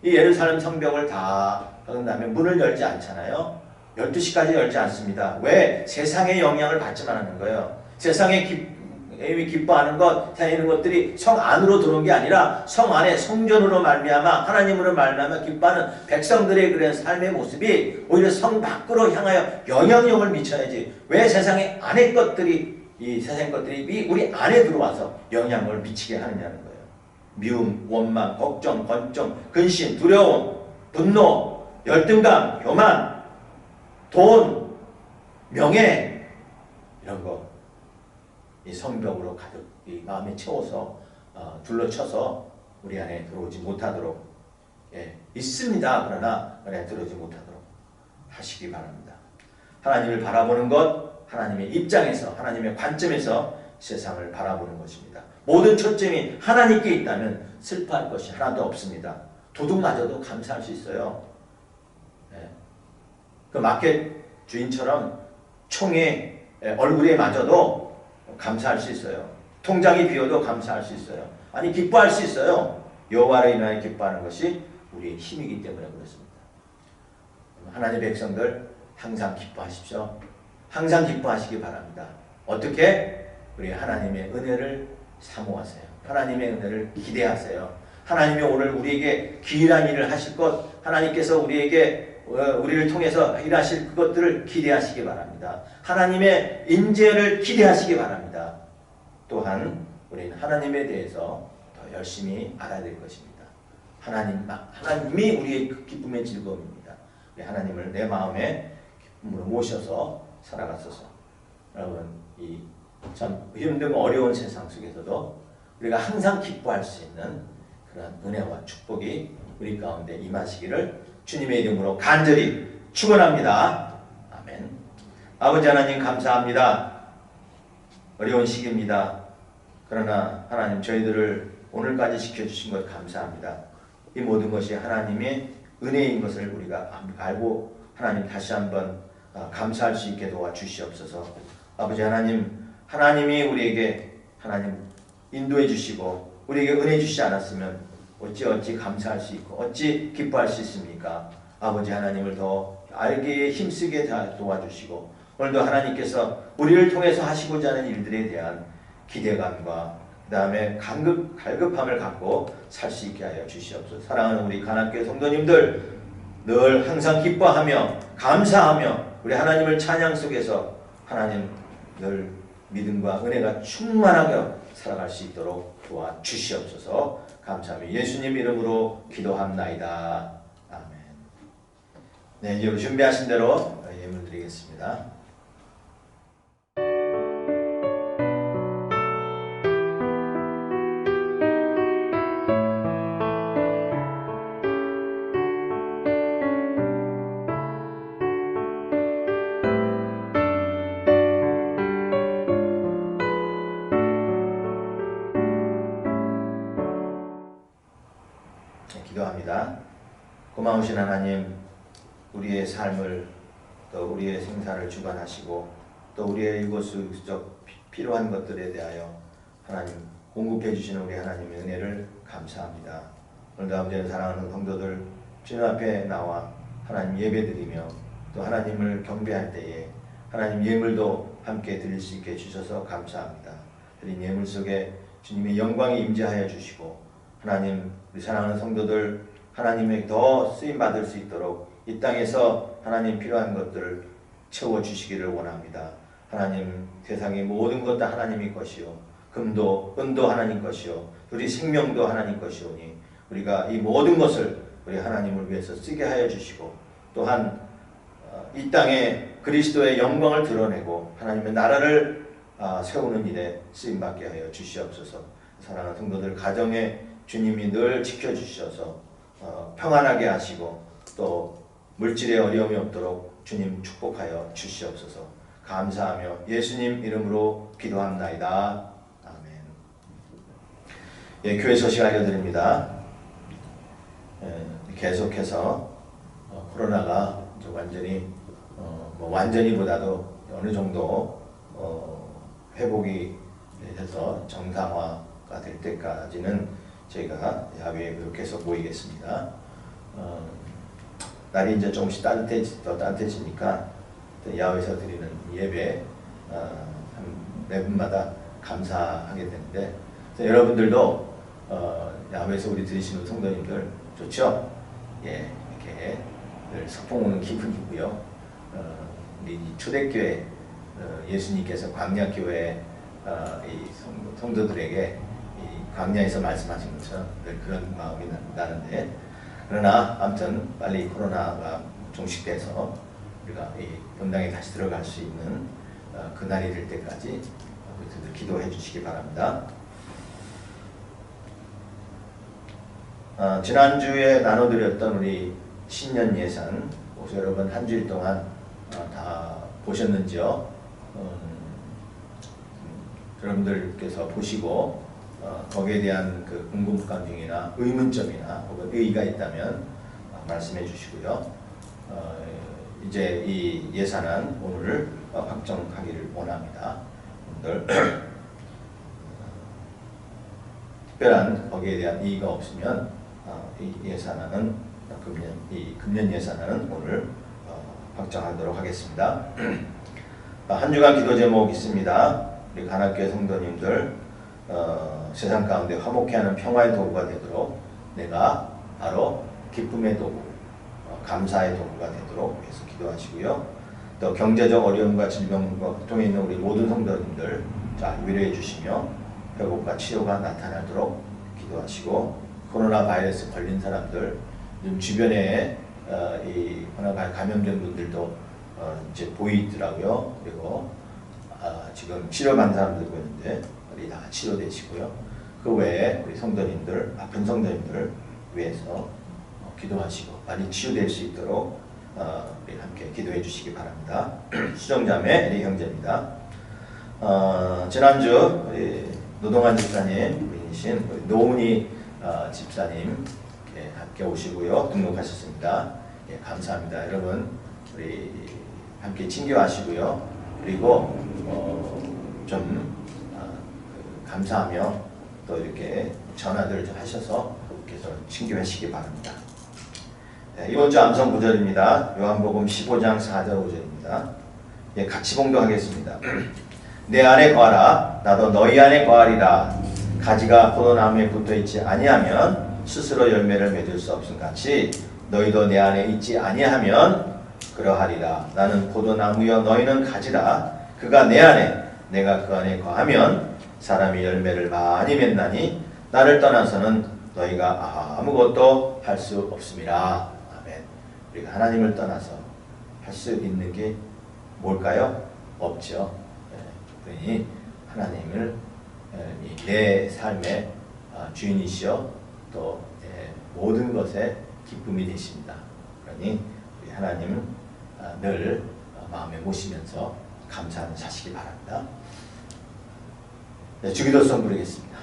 Speaker 1: 이 예루살렘 성벽을 다 하은 다음에 문을 열지 않잖아요. 12시까지 열지 않습니다. 왜? 세상의 영향을 받지만 하는 거예요. 세상에 기뻐하는 것, 다니는 것들이 성 안으로 들어온 게 아니라 성 안에 성전으로 말미암아 하나님으로 말미암아 기뻐하는 백성들의 그런 삶의 모습이 오히려 성 밖으로 향하여 영향력을 미쳐야지. 왜 세상의 안의 것들이 이 세상 것들이 우리 안에 들어와서 영향을 미치게 하느냐는 거예요. 미움, 원망, 걱정, 번쩍, 근심, 두려움, 분노, 열등감, 교만, 돈, 명예 이런 거 이 성벽으로 가득 이 마음에 채워서 둘러쳐서 우리 안에 들어오지 못하도록 있습니다. 그러나 우리 안에 들어오지 못하도록 하시기 바랍니다. 하나님을 바라보는 것 하나님의 입장에서 하나님의 관점에서 세상을 바라보는 것입니다. 모든 초점이 하나님께 있다면 슬퍼할 것이 하나도 없습니다. 도둑마저도 감사할 수 있어요. 그 마켓 주인처럼 총의 얼굴에 맞아도 감사할 수 있어요. 통장이 비어도 감사할 수 있어요. 아니 기뻐할 수 있어요. 여호와를 인하여 기뻐하는 것이 우리의 힘이기 때문에 그렇습니다. 하나님의 백성들 항상 기뻐하십시오. 항상 기뻐하시기 바랍니다. 어떻게? 우리 하나님의 은혜를 사모하세요. 하나님의 은혜를 기대하세요. 하나님이 오늘 우리에게 기이한 일을 하실 것, 하나님께서 우리를 통해서 일하실 그것들을 기대하시기 바랍니다. 하나님의 인재를 기대하시기 바랍니다. 또한 우리는 하나님에 대해서 더 열심히 알아야 될 것입니다. 하나님이 우리의 기쁨의 즐거움입니다. 우리 하나님을 내 마음에 기쁨으로 모셔서 살아갔어서 여러분 이 참 힘든 어려운 세상 속에서도 우리가 항상 기뻐할 수 있는 그런 은혜와 축복이 우리 가운데 임하시기를 주님의 이름으로 간절히 축원합니다. 아멘. 아버지 하나님 감사합니다. 어려운 시기입니다. 그러나 하나님 저희들을 오늘까지 지켜주신 것 감사합니다. 이 모든 것이 하나님의 은혜인 것을 우리가 알고 하나님 다시 한번 감사할 수 있게 도와주시옵소서. 아버지 하나님이 우리에게 하나님 인도해 주시고 우리에게 은혜 주시지 않았으면 어찌 감사할 수 있고 어찌 기뻐할 수 있습니까? 아버지 하나님을 더 알기에 힘쓰게 도와주시고 오늘도 하나님께서 우리를 통해서 하시고자 하는 일들에 대한 기대감과 그 다음에 갈급함을 갖고 살 수 있게 하여 주시옵소서. 사랑하는 우리 가나교회 성도님들 늘 항상 기뻐하며 감사하며 우리 하나님을 찬양 속에서 하나님 늘 믿음과 은혜가 충만하게 살아갈 수 있도록 도와주시옵소서. 감사하며 예수님 이름으로 기도합나이다. 아멘. 네, 이제 준비하신 대로 예물 드리겠습니다. 고마우신 하나님, 우리의 삶을 또 우리의 생사를 주관하시고 또 우리의 이곳저곳 필요한 것들에 대하여 하나님 공급해 주시는 우리 하나님의 은혜를 감사합니다. 오늘도 아버지 사랑하는 성도들 주님 앞에 나와 하나님 예배드리며 또 하나님을 경배할 때에 하나님 예물도 함께 드릴 수 있게 해주셔서 감사합니다. 드린 예물 속에 주님의 영광이 임재하여 주시고 하나님 우리 사랑하는 성도들 하나님의 더 쓰임받을 수 있도록 이 땅에서 하나님 필요한 것들을 채워주시기를 원합니다. 하나님 세상의 모든 것 다 하나님의 것이요 금도 은도 하나님 것이요 우리 생명도 하나님 것이오니 우리가 이 모든 것을 우리 하나님을 위해서 쓰게 하여 주시고 또한 이 땅에 그리스도의 영광을 드러내고 하나님의 나라를 세우는 일에 쓰임받게 하여 주시옵소서. 사랑하는 성도들 가정에 주님이 늘 지켜주셔서 평안하게 하시고 또 물질에 어려움이 없도록 주님 축복하여 주시옵소서. 감사하며 예수님 이름으로 기도합나이다. 아멘. 예, 교회 소식 알려드립니다. 계속해서 코로나가 완전히보다도 어느 정도 회복이 돼서 정상화가 될 때까지는 저희가 야외에 계속 모이겠습니다. 날이 이제 조금씩 더 따뜻해지니까 야외에서 드리는 예배 매 분마다 감사하게 되는데 여러분들도 야외에서 우리 드리시는 성도님들 좋죠? 예, 이렇게 늘 석봉 오는 기분이고요. 우리 초대교회 예수님께서 광야교회 이 성도들에게 이 광야에서 말씀하신 것처럼 늘 그런 마음이 나는데 그러나 아무튼 빨리 코로나가 종식돼서 우리가 이 본당에 다시 들어갈 수 있는 그날이 될 때까지 우리들 기도해 주시기 바랍니다. 지난주에 나눠드렸던 우리 신년 예산 혹시 여러분 한 주일 동안 다 보셨는지요? 여러분들께서 보시고 거기에 대한 그 궁금감 중이나 의문점이나 혹은 의의가 있다면 말씀해 주시고요. 이제 이 예산안 오늘 확정하기를 원합니다. 여러분들 특별한 거기에 대한 이의가 없으면 이 예산안은 금년 예산안은 오늘 확정하도록 하겠습니다. 한 주간 기도 제목 있습니다. 우리 간악교회 성도님들 세상 가운데 화목해하는 평화의 도구가 되도록 내가 바로 기쁨의 도구, 감사의 도구가 되도록 해서 기도하시고요. 또 경제적 어려움과 질병과 고통에 있는 우리 모든 성도님들 위로해 주시며 회복과 치료가 나타나도록 기도하시고 코로나 바이러스 걸린 사람들 주변에 이 코로나 감염된 분들도 이제 보이더라고요. 그리고 지금 치료받는 사람들도 있는데 우리 다 치료되시고요. 그 외에 우리 성도님들, 아픈 성도님들 위해서 기도하시고 빨리 치유될 수 있도록 우리 함께 기도해 주시기 바랍니다. 수정자매 에리 형제입니다. 지난주 우리 노동환 집사님 부인이신 우리 노은희 집사님 함께 오시고요. 등록하셨습니다. 예, 감사합니다. 여러분 우리 함께 친교하시고요. 그리고 좀 감사하며 또 이렇게 전화들 좀 하셔서 계속 친교하시기 바랍니다. 네, 이번 주 암송 구절입니다. 요한복음 15장 4절 5절입니다. 예, 같이 봉독하겠습니다. 내 안에 거하라 나도 너희 안에 거하리라. 가지가 포도나무에 붙어있지 아니하면 스스로 열매를 맺을 수 없음 같이 너희도 내 안에 있지 아니하면 그러하리라. 나는 포도나무여 너희는 가지라. 그가 내 안에 내가 그 안에 거하면 사람이 열매를 많이 맺나니 나를 떠나서는 너희가 아무것도 할 수 없음이라. 아멘. 우리가 하나님을 떠나서 할 수 있는 게 뭘까요? 없죠. 그러니 하나님을 내 삶의 주인이시여 또 모든 것에 기쁨이 되십니다. 그러니 우리 하나님 늘 마음에 모시면서 감사하는 사시기 바랍니다. 네, 주기도송 부르겠습니다.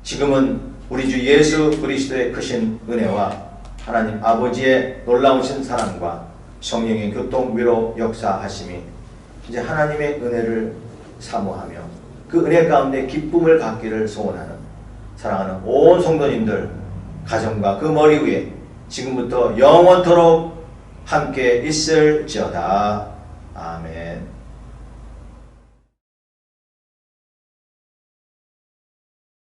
Speaker 1: 지금은 우리 주 예수 그리스도의 크신 은혜와 하나님 아버지의 놀라우신 사랑과 성령의 교통 위로 역사하심이 이제 하나님의 은혜를 사모하며 그 은혜 가운데 기쁨을 갖기를 소원하는 사랑하는 온 성도님들 가정과 그 머리 위에 지금부터 영원토록 함께 있을지어다. 아멘.